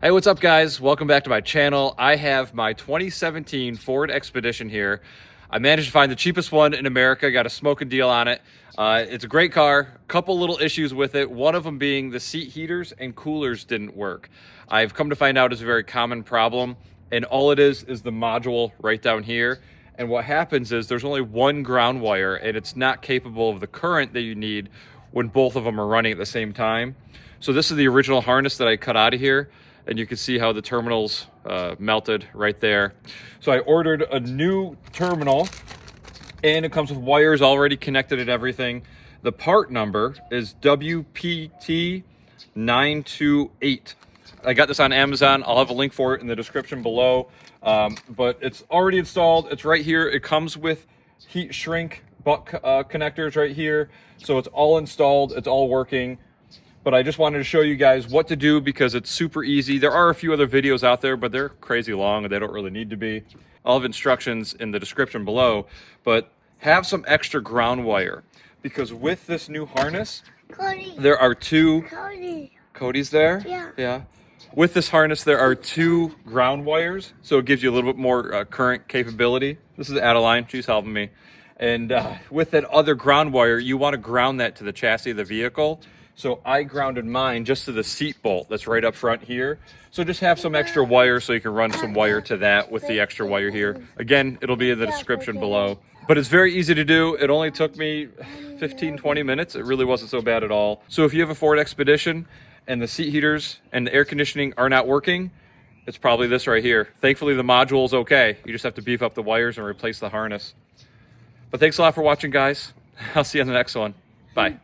Hey, what's up guys? Welcome back to my channel. I have my 2017 Ford Expedition here. I managed to find the cheapest one in America, got a smoking deal on it. It's a great car, couple little issues with it. One of them being the seat heaters and coolers didn't work. I've come to find out it's a very common problem, and all it is the module right down here. And what happens is there's only one ground wire and it's not capable of the current that you need when both of them are running at the same time. So this is the original harness that I cut out of here. And you can see how the terminals melted right there. So I ordered a new terminal and it comes with wires already connected and everything. The part number is WPT928. I got this on Amazon. I'll have a link for it in the description below. But it's already installed. It's right here. It comes with heat shrink butt connectors right here. So it's all installed. It's all working. But I just wanted to show you guys what to do because it's super easy. There are a few other videos out there, but they're crazy long and they don't really need to be. I'll have instructions in the description below, but have some extra ground wire because with this new harness, there are two... Cody's there? Yeah. With this harness, there are two ground wires, so it gives you a little bit more current capability. This is Adeline, she's helping me. And with that other ground wire, you want to ground that to the chassis of the vehicle. So I grounded mine just to the seat bolt that's right up front here. So just have some extra wire so you can run some wire to that with the extra wire here. Again, it'll be in the description below. But it's very easy to do. It only took me 15-20 minutes. It really wasn't so bad at all. So if you have a Ford Expedition and the seat heaters and the air conditioning are not working, it's probably this right here. Thankfully, the module is okay. You just have to beef up the wires and replace the harness. But thanks a lot for watching, guys. I'll see you on the next one. Bye.